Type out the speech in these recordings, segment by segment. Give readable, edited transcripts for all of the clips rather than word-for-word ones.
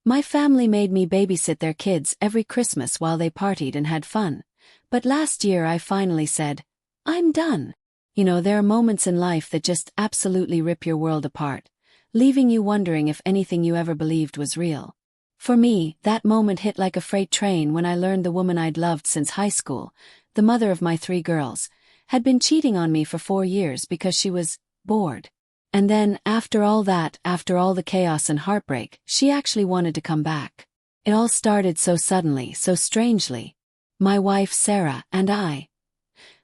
My family made me babysit their kids every Christmas while they partied and had fun. But last year I finally said, I'm done. You know, there are moments in life that just absolutely rip your world apart, leaving you wondering if anything you ever believed was real. For me, that moment hit like a freight train when I learned the woman I'd loved since high school, the mother of my 3 girls, had been cheating on me for 4 years because she was bored. And then, after all that, after all the chaos and heartbreak, she actually wanted to come back. It all started so suddenly, so strangely. My wife Sarah and I.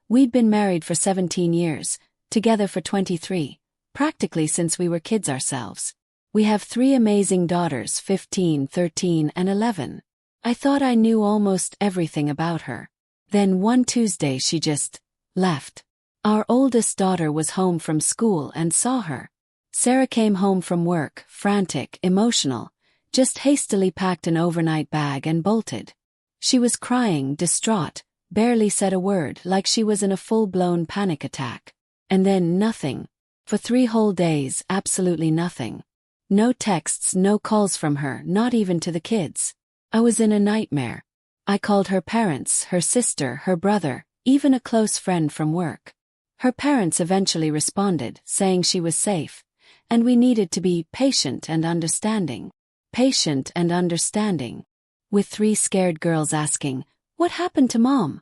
We'd been married for 17 years, together for 23, practically since we were kids ourselves. We have 3 amazing daughters, 15, 13, and 11. I thought I knew almost everything about her. Then one Tuesday she just left. Our oldest daughter was home from school and saw her. Sarah came home from work, frantic, emotional, just hastily packed an overnight bag and bolted. She was crying, distraught, barely said a word, like she was in a full-blown panic attack. And then nothing. For 3 whole days, absolutely nothing. No texts, no calls from her, not even to the kids. I was in a nightmare. I called her parents, her sister, her brother, even a close friend from work. Her parents eventually responded, saying she was safe, and we needed to be patient and understanding. Patient and understanding. With 3 scared girls asking, "What happened to Mom?"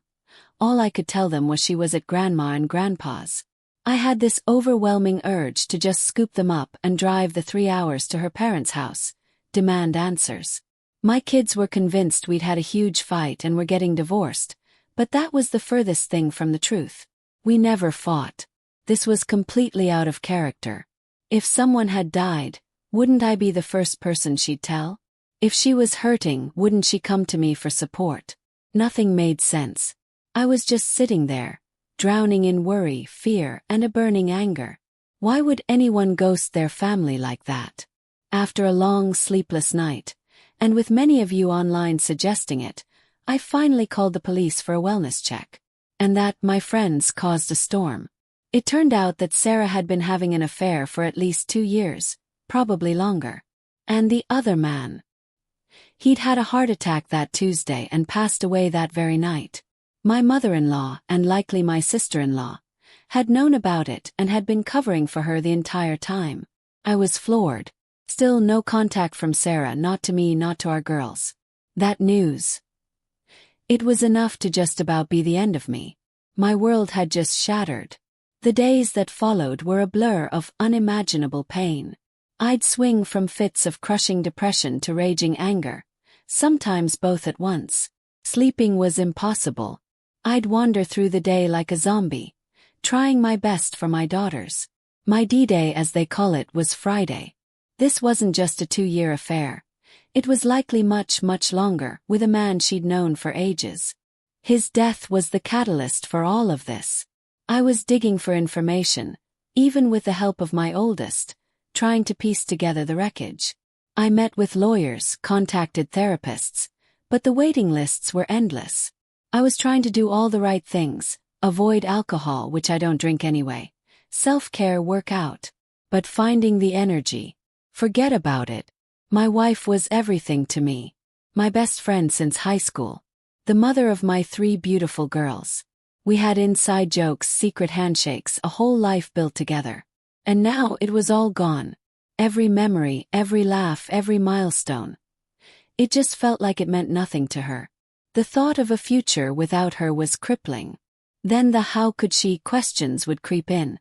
All I could tell them was she was at Grandma and Grandpa's. I had this overwhelming urge to just scoop them up and drive the 3 hours to her parents' house, demand answers. My kids were convinced we'd had a huge fight and were getting divorced, but that was the furthest thing from the truth. We never fought. This was completely out of character. If someone had died, wouldn't I be the first person she'd tell? If she was hurting, wouldn't she come to me for support? Nothing made sense. I was just sitting there, drowning in worry, fear, and a burning anger. Why would anyone ghost their family like that? After a long, sleepless night, and with many of you online suggesting it, I finally called the police for a wellness check. And that, my friends, caused a storm. It turned out that Sarah had been having an affair for at least 2 years, probably longer. And the other man. He'd had a heart attack that Tuesday and passed away that very night. My mother-in-law, and likely my sister-in-law, had known about it and had been covering for her the entire time. I was floored. Still no contact from Sarah, not to me, not to our girls. That news. It was enough to just about be the end of me. My world had just shattered. The days that followed were a blur of unimaginable pain. I'd swing from fits of crushing depression to raging anger, sometimes both at once. Sleeping was impossible. I'd wander through the day like a zombie, trying my best for my daughters. My D-Day, as they call it, was Friday. This wasn't just a 2-year affair. It was likely much, much longer, with a man she'd known for ages. His death was the catalyst for all of this. I was digging for information, even with the help of my oldest, trying to piece together the wreckage. I met with lawyers, contacted therapists, but the waiting lists were endless. I was trying to do all the right things, avoid alcohol, which I don't drink anyway, self-care, work out. But finding the energy, forget about it. My wife was everything to me. My best friend since high school. The mother of my 3 beautiful girls. We had inside jokes, secret handshakes, a whole life built together. And now it was all gone. Every memory, every laugh, every milestone. It just felt like it meant nothing to her. The thought of a future without her was crippling. Then the how could she questions would creep in,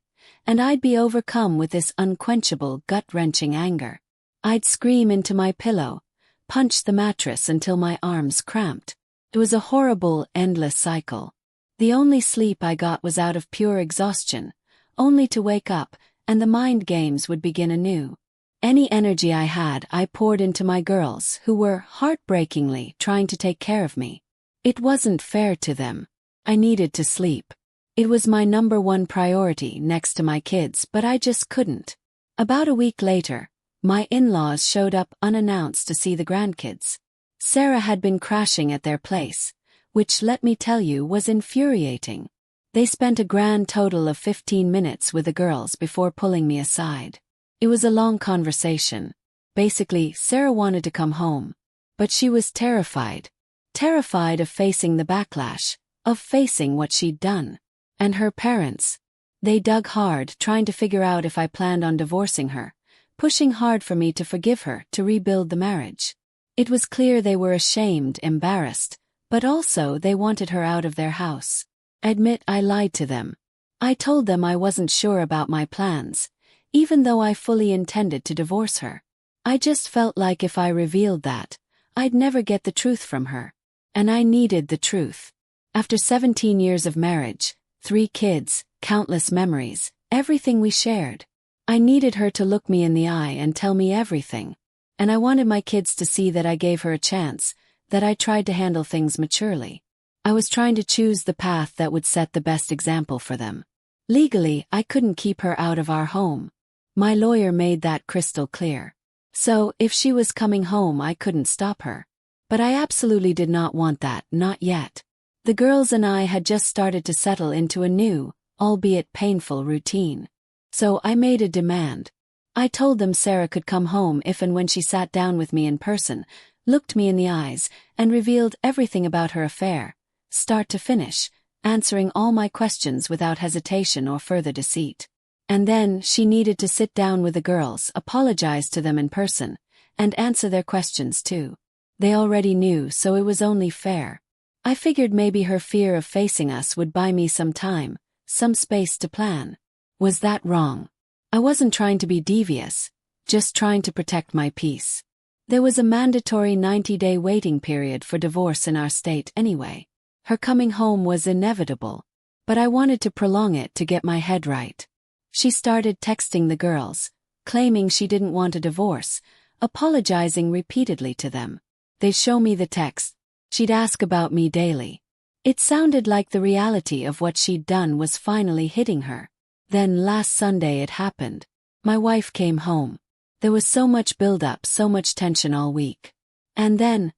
and I'd be overcome with this unquenchable, gut-wrenching anger. I'd scream into my pillow, punch the mattress until my arms cramped. It was a horrible, endless cycle. The only sleep I got was out of pure exhaustion, only to wake up, and the mind games would begin anew. Any energy I had, I poured into my girls, who were, heartbreakingly, trying to take care of me. It wasn't fair to them. I needed to sleep. It was my #1 priority next to my kids, but I just couldn't. About a week later, my in-laws showed up unannounced to see the grandkids. Sarah had been crashing at their place, which, let me tell you, was infuriating. They spent a grand total of 15 minutes with the girls before pulling me aside. It was a long conversation. Basically, Sarah wanted to come home. But she was terrified. Terrified of facing the backlash, of facing what she'd done. And her parents. They dug hard, trying to figure out if I planned on divorcing her, pushing hard for me to forgive her, to rebuild the marriage. It was clear they were ashamed, embarrassed, but also they wanted her out of their house. Admit I lied to them. I told them I wasn't sure about my plans, even though I fully intended to divorce her. I just felt like if I revealed that, I'd never get the truth from her. And I needed the truth. After 17 years of marriage, 3 kids, countless memories, everything we shared, I needed her to look me in the eye and tell me everything. And I wanted my kids to see that I gave her a chance, that I tried to handle things maturely. I was trying to choose the path that would set the best example for them. Legally, I couldn't keep her out of our home. My lawyer made that crystal clear. So, if she was coming home, I couldn't stop her. But I absolutely did not want that, not yet. The girls and I had just started to settle into a new, albeit painful, routine. So I made a demand. I told them Sarah could come home if and when she sat down with me in person, looked me in the eyes, and revealed everything about her affair, start to finish, answering all my questions without hesitation or further deceit. And then she needed to sit down with the girls, apologize to them in person, and answer their questions too. They already knew, so it was only fair. I figured maybe her fear of facing us would buy me some time, some space to plan. Was that wrong? I wasn't trying to be devious, just trying to protect my peace. There was a mandatory 90-day waiting period for divorce in our state anyway. Her coming home was inevitable, but I wanted to prolong it to get my head right. She started texting the girls, claiming she didn't want a divorce, apologizing repeatedly to them. They'd show me the text. She'd ask about me daily. It sounded like the reality of what she'd done was finally hitting her. Then last Sunday it happened. My wife came home. There was so much build-up, so much tension all week. And then,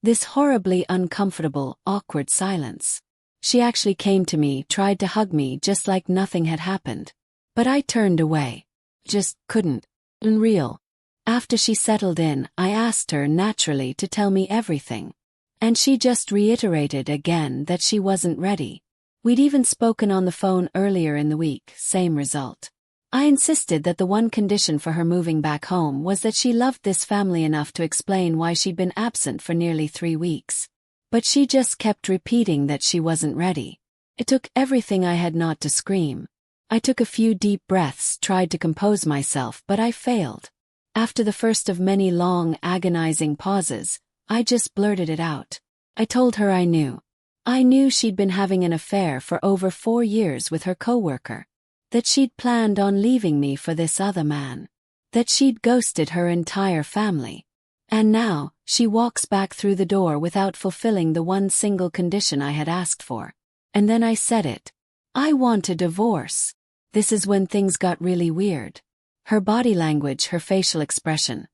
this horribly uncomfortable, awkward silence. She actually came to me, tried to hug me just like nothing had happened. But I turned away. Just couldn't. Unreal. After she settled in, I asked her naturally to tell me everything. And she just reiterated again that she wasn't ready. We'd even spoken on the phone earlier in the week, same result. I insisted that the one condition for her moving back home was that she loved this family enough to explain why she'd been absent for nearly 3 weeks. But she just kept repeating that she wasn't ready. It took everything I had not to scream. I took a few deep breaths, tried to compose myself, but I failed. After the first of many long, agonizing pauses, I just blurted it out. I told her I knew. I knew she'd been having an affair for over 4 years with her coworker. That she'd planned on leaving me for this other man. That she'd ghosted her entire family. And now, she walks back through the door without fulfilling the one single condition I had asked for. And then I said it. I want a divorce. This is when things got really weird. Her body language, her facial expression.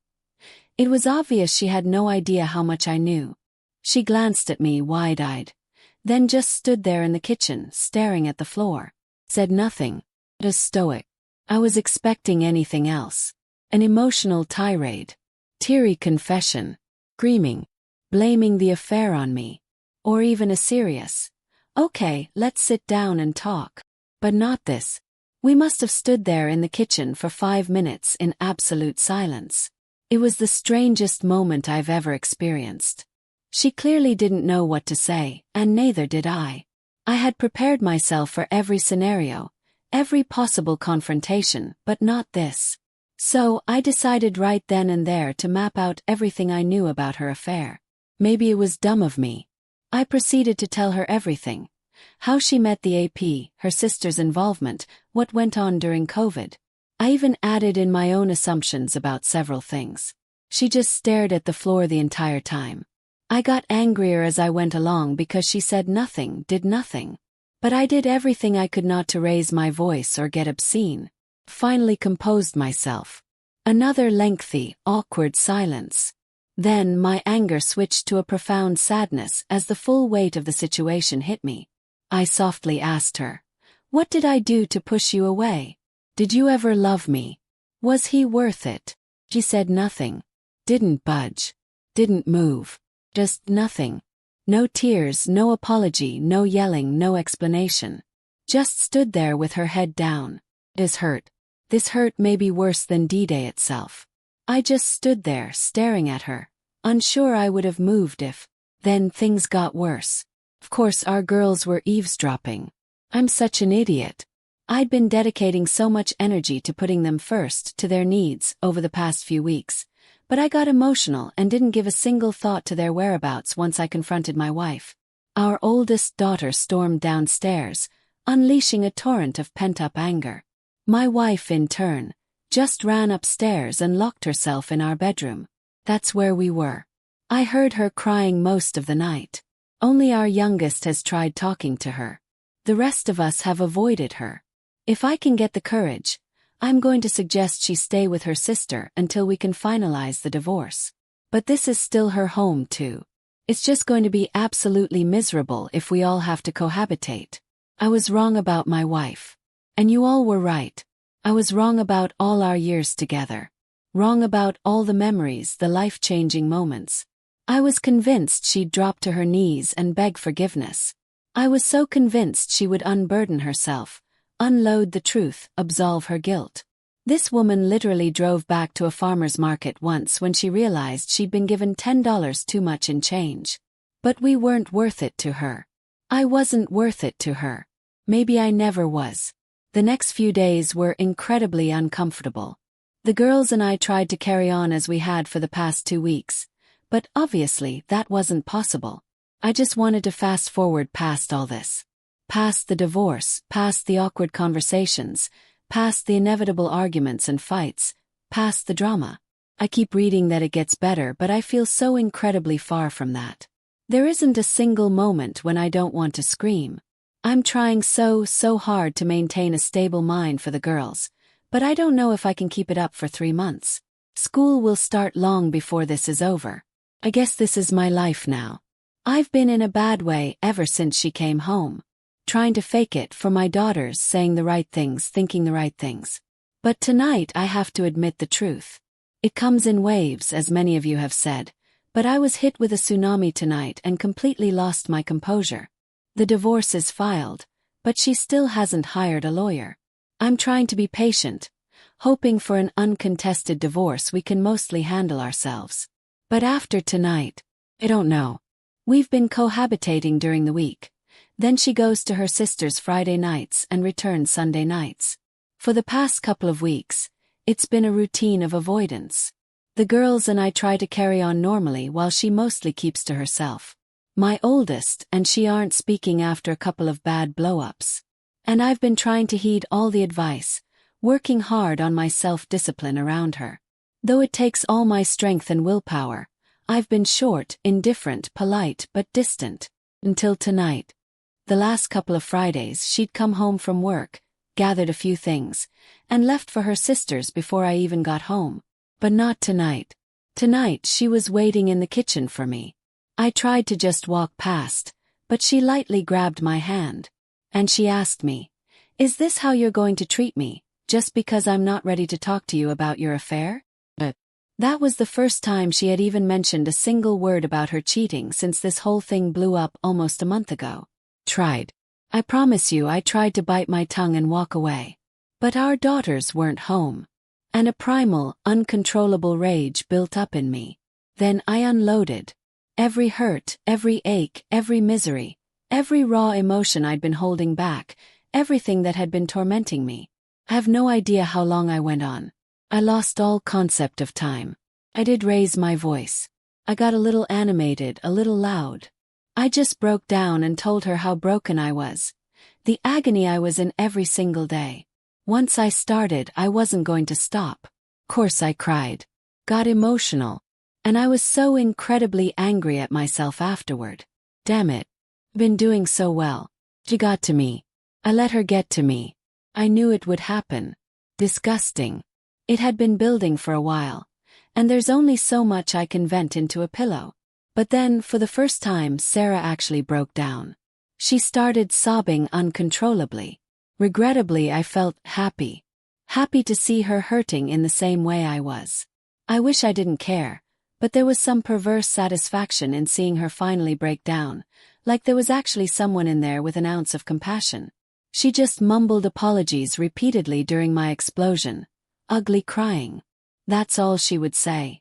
It was obvious she had no idea how much I knew. She glanced at me wide-eyed. Then just stood there in the kitchen, staring at the floor. Said nothing. Just stoic. I was expecting anything else. An emotional tirade. Teary confession. Screaming. Blaming the affair on me. Or even a serious, "Okay, let's sit down and talk." But not this. We must have stood there in the kitchen for 5 minutes in absolute silence. It was the strangest moment I've ever experienced. She clearly didn't know what to say, and neither did I. I had prepared myself for every scenario, every possible confrontation, but not this. So, I decided right then and there to map out everything I knew about her affair. Maybe it was dumb of me. I proceeded to tell her everything. How she met the AP, her sister's involvement, what went on during COVID. I even added in my own assumptions about several things. She just stared at the floor the entire time. I got angrier as I went along because she said nothing, did nothing. But I did everything I could not to raise my voice or get obscene. Finally composed myself. Another lengthy, awkward silence. Then my anger switched to a profound sadness as the full weight of the situation hit me. I softly asked her, "What did I do to push you away? Did you ever love me? Was he worth it?" She said nothing. Didn't budge. Didn't move. Just nothing. No tears, no apology, no yelling, no explanation. Just stood there with her head down. This hurt. This hurt may be worse than D-Day itself. I just stood there, staring at her, unsure I would have moved if. Then things got worse. Of course our girls were eavesdropping. I'm such an idiot. I'd been dedicating so much energy to putting them first, to their needs, over the past few weeks. But I got emotional and didn't give a single thought to their whereabouts once I confronted my wife. Our oldest daughter stormed downstairs, unleashing a torrent of pent-up anger. My wife, in turn, just ran upstairs and locked herself in our bedroom. That's where we were. I heard her crying most of the night. Only our youngest has tried talking to her. The rest of us have avoided her. If I can get the courage, I'm going to suggest she stay with her sister until we can finalize the divorce. But this is still her home too. It's just going to be absolutely miserable if we all have to cohabitate. I was wrong about my wife. And you all were right. I was wrong about all our years together. Wrong about all the memories, the life-changing moments. I was convinced she'd drop to her knees and beg forgiveness. I was so convinced she would unburden herself, unload the truth, absolve her guilt. This woman literally drove back to a farmer's market once when she realized she'd been given $10 too much in change. But we weren't worth it to her. I wasn't worth it to her. Maybe I never was. The next few days were incredibly uncomfortable. The girls and I tried to carry on as we had for the past 2 weeks, but obviously that wasn't possible. I just wanted to fast forward past all this. Past the divorce, past the awkward conversations, past the inevitable arguments and fights, past the drama. I keep reading that it gets better, but I feel so incredibly far from that. There isn't a single moment when I don't want to scream. I'm trying so hard to maintain a stable mind for the girls, but I don't know if I can keep it up for 3 months. School will start long before this is over. I guess this is my life now. I've been in a bad way ever since she came home. Trying to fake it for my daughters, saying the right things, thinking the right things. But tonight I have to admit the truth. It comes in waves, as many of you have said, but I was hit with a tsunami tonight and completely lost my composure. The divorce is filed, but she still hasn't hired a lawyer. I'm trying to be patient, hoping for an uncontested divorce we can mostly handle ourselves. But after tonight, I don't know. We've been cohabitating during the week. Then she goes to her sister's Friday nights and returns Sunday nights. For the past couple of weeks, it's been a routine of avoidance. The girls and I try to carry on normally while she mostly keeps to herself. My oldest and she aren't speaking after a couple of bad blow-ups. And I've been trying to heed all the advice, working hard on my self-discipline around her. Though it takes all my strength and willpower, I've been short, indifferent, polite but distant. Until tonight. The last couple of Fridays she'd come home from work, gathered a few things, and left for her sister's before I even got home. But not tonight. Tonight she was waiting in the kitchen for me. I tried to just walk past, but she lightly grabbed my hand. And she asked me, "Is this how you're going to treat me, just because I'm not ready to talk to you about your affair?" That was the first time she had even mentioned a single word about her cheating since this whole thing blew up almost a month ago. I promise you I tried to bite my tongue and walk away. But our daughters weren't home. And a primal, uncontrollable rage built up in me. Then I unloaded. Every hurt, every ache, every misery, every raw emotion I'd been holding back, everything that had been tormenting me. I have no idea how long I went on. I lost all concept of time. I did raise my voice. I got a little animated, a little loud. I just broke down and told her how broken I was. The agony I was in every single day. Once I started, I wasn't going to stop. Course I cried. Got emotional. And I was so incredibly angry at myself afterward. Damn it. Been doing so well. She got to me. I let her get to me. I knew it would happen. Disgusting. It had been building for a while. And there's only so much I can vent into a pillow. But then, for the first time, Sarah actually broke down. She started sobbing uncontrollably. Regrettably, I felt happy. Happy to see her hurting in the same way I was. I wish I didn't care, but there was some perverse satisfaction in seeing her finally break down, like there was actually someone in there with an ounce of compassion. She just mumbled apologies repeatedly during my explosion. Ugly crying. That's all she would say.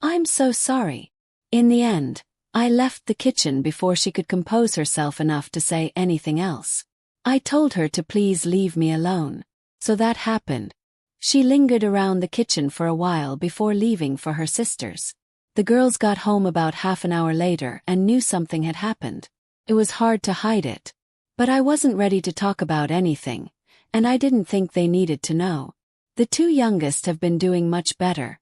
I'm so sorry. In the end, I left the kitchen before she could compose herself enough to say anything else. I told her to please leave me alone. So that happened. She lingered around the kitchen for a while before leaving for her sister's. The girls got home about half an hour later and knew something had happened. It was hard to hide it. But I wasn't ready to talk about anything, and I didn't think they needed to know. The two youngest have been doing much better,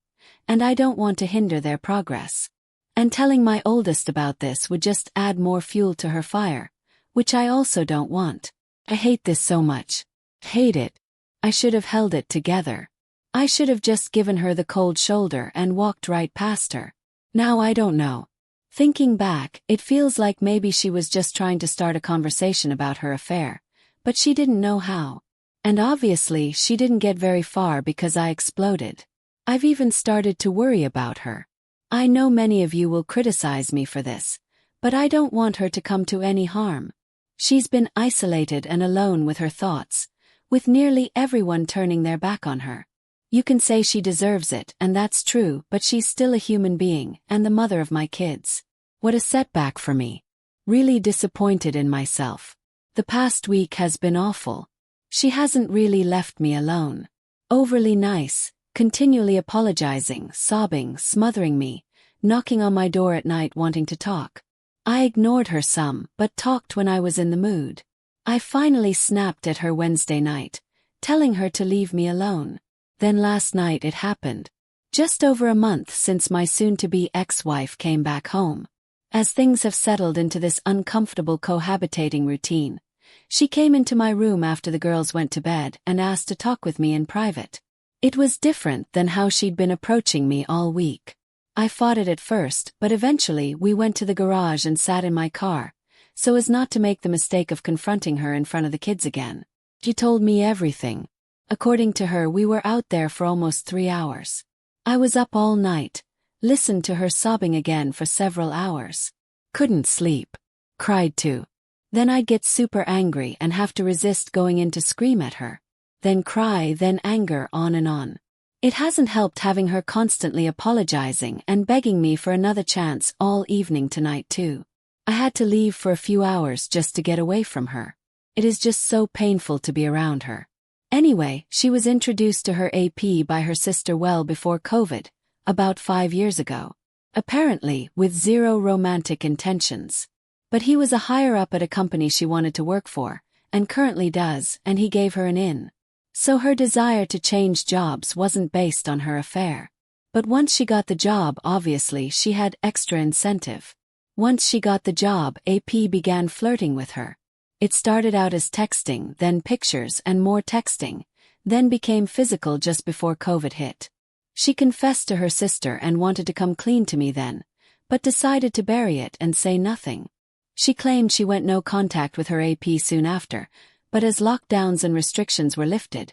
and I don't want to hinder their progress. And telling my oldest about this would just add more fuel to her fire, which I also don't want. I hate this so much. Hate it. I should have held it together. I should have just given her the cold shoulder and walked right past her. Now I don't know. Thinking back, it feels like maybe she was just trying to start a conversation about her affair, but she didn't know how. And obviously she didn't get very far because I exploded. I've even started to worry about her. I know many of you will criticize me for this, but I don't want her to come to any harm. She's been isolated and alone with her thoughts, with nearly everyone turning their back on her. You can say she deserves it, and that's true, but she's still a human being, and the mother of my kids. What a setback for me. Really disappointed in myself. The past week has been awful. She hasn't really left me alone. Overly nice, continually apologizing, sobbing, smothering me, knocking on my door at night wanting to talk. I ignored her some, but talked when I was in the mood. I finally snapped at her Wednesday night, telling her to leave me alone. Then last night it happened. Just over a month since my soon-to-be ex-wife came back home. As things have settled into this uncomfortable cohabitating routine, she came into my room after the girls went to bed and asked to talk with me in private. It was different than how she'd been approaching me all week. I fought it at first, but eventually we went to the garage and sat in my car, so as not to make the mistake of confronting her in front of the kids again. She told me everything. According to her, we were out there for almost 3 hours. I was up all night, listened to her sobbing again for several hours. Couldn't sleep. Cried too. Then I'd get super angry and have to resist going in to scream at her. Then cry, then anger, on and on. It hasn't helped having her constantly apologizing and begging me for another chance all evening tonight too. I had to leave for a few hours just to get away from her. It is just so painful to be around her. Anyway, she was introduced to her AP by her sister well before COVID, about 5 years ago. Apparently, with zero romantic intentions. But he was a higher up at a company she wanted to work for, and currently does, and he gave her an in. So her desire to change jobs wasn't based on her affair. But once she got the job, obviously she had extra incentive. Once she got the job, AP began flirting with her. It started out as texting, then pictures and more texting, then became physical just before COVID hit. She confessed to her sister and wanted to come clean to me then, but decided to bury it and say nothing. She claimed she went no contact with her AP soon after, but as lockdowns and restrictions were lifted,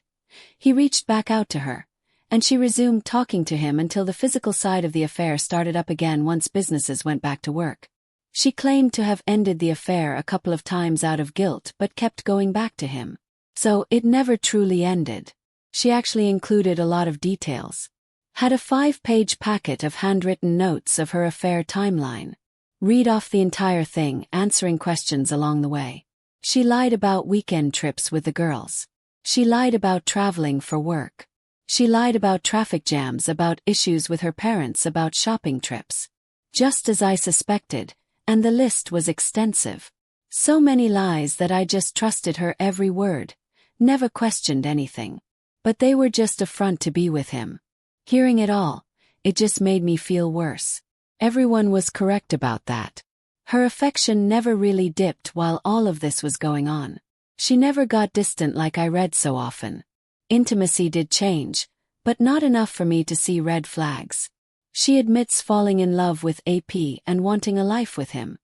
he reached back out to her, and she resumed talking to him until the physical side of the affair started up again once businesses went back to work. She claimed to have ended the affair a couple of times out of guilt but kept going back to him. So it never truly ended. She actually included a lot of details. Had a 5-page packet of handwritten notes of her affair timeline. Read off the entire thing, answering questions along the way. She lied about weekend trips with the girls. She lied about traveling for work. She lied about traffic jams, about issues with her parents, about shopping trips. Just as I suspected, and the list was extensive. So many lies that I just trusted her every word, never questioned anything. But they were just a front to be with him. Hearing it all, it just made me feel worse. Everyone was correct about that. Her affection never really dipped while all of this was going on. She never got distant like I read so often. Intimacy did change, but not enough for me to see red flags. She admits falling in love with AP and wanting a life with him.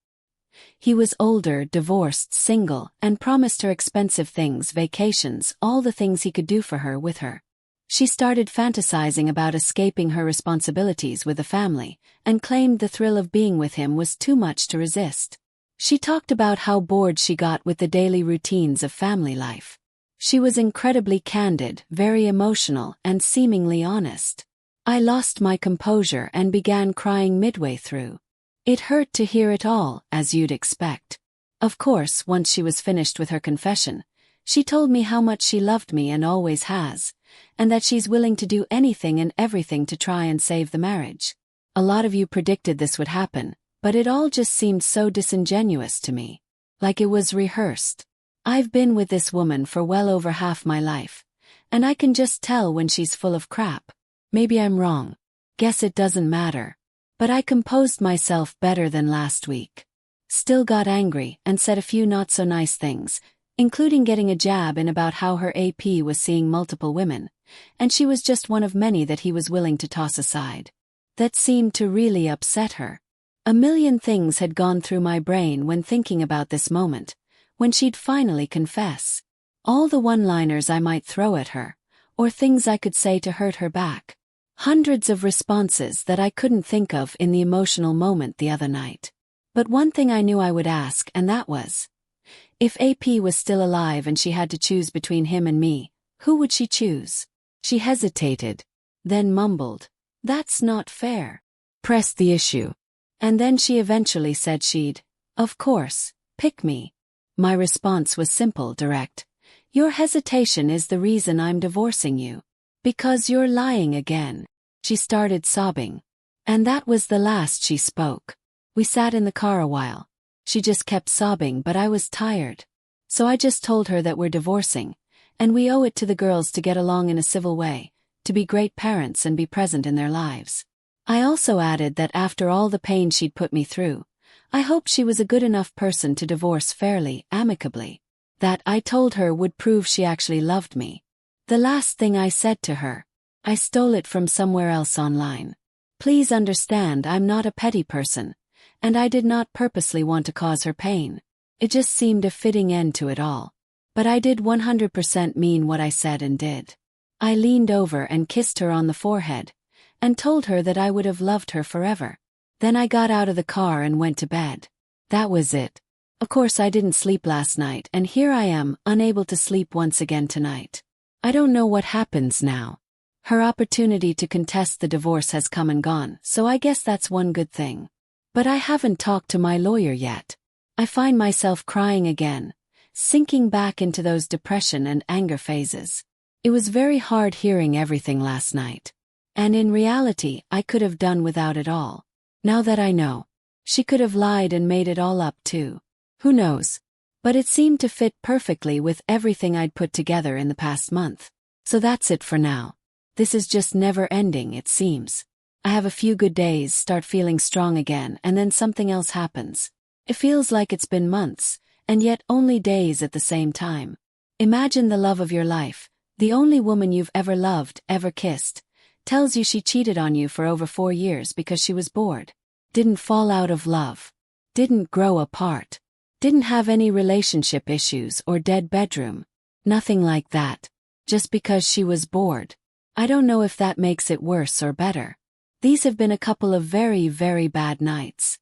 He was older, divorced, single, and promised her expensive things, vacations, all the things he could do for her with her. She started fantasizing about escaping her responsibilities with the family, and claimed the thrill of being with him was too much to resist. She talked about how bored she got with the daily routines of family life. She was incredibly candid, very emotional, and seemingly honest. I lost my composure and began crying midway through. It hurt to hear it all, as you'd expect. Of course, once she was finished with her confession, she told me how much she loved me and always has, and that she's willing to do anything and everything to try and save the marriage. A lot of you predicted this would happen, but it all just seemed so disingenuous to me. Like it was rehearsed. I've been with this woman for well over half my life, and I can just tell when she's full of crap. Maybe I'm wrong. Guess it doesn't matter. But I composed myself better than last week. Still got angry and said a few not-so-nice things, including getting a jab in about how her AP was seeing multiple women, and she was just one of many that he was willing to toss aside. That seemed to really upset her. A million things had gone through my brain when thinking about this moment, when she'd finally confess. All the one-liners I might throw at her, or things I could say to hurt her back. Hundreds of responses that I couldn't think of in the emotional moment the other night. But one thing I knew I would ask, and that was, if AP was still alive and she had to choose between him and me, who would she choose? She hesitated, then mumbled, "That's not fair." Pressed the issue. And then she eventually said she'd, of course, pick me. My response was simple, direct. Your hesitation is the reason I'm divorcing you. Because you're lying again. She started sobbing. And that was the last she spoke. We sat in the car a while. She just kept sobbing, but I was tired. So I just told her that we're divorcing, and we owe it to the girls to get along in a civil way, to be great parents and be present in their lives. I also added that after all the pain she'd put me through, I hoped she was a good enough person to divorce fairly, amicably. That, I told her, would prove she actually loved me. The last thing I said to her. I stole it from somewhere else online. Please understand, I'm not a petty person, and I did not purposely want to cause her pain. It just seemed a fitting end to it all. But I did 100% mean what I said and did. I leaned over and kissed her on the forehead, and told her that I would have loved her forever. Then I got out of the car and went to bed. That was it. Of course I didn't sleep last night, and here I am, unable to sleep once again tonight. I don't know what happens now. Her opportunity to contest the divorce has come and gone, so I guess that's one good thing. But I haven't talked to my lawyer yet. I find myself crying again, sinking back into those depression and anger phases. It was very hard hearing everything last night. And in reality, I could have done without it all. Now that I know, she could have lied and made it all up too. Who knows? But it seemed to fit perfectly with everything I'd put together in the past month. So that's it for now. This is just never ending, it seems. I have a few good days, start feeling strong again, and then something else happens. It feels like it's been months, and yet only days at the same time. Imagine the love of your life, the only woman you've ever loved, ever kissed, tells you she cheated on you for over 4 years because she was bored. Didn't fall out of love. Didn't grow apart. Didn't have any relationship issues or dead bedroom. Nothing like that. Just because she was bored. I don't know if that makes it worse or better. These have been a couple of very, very bad nights.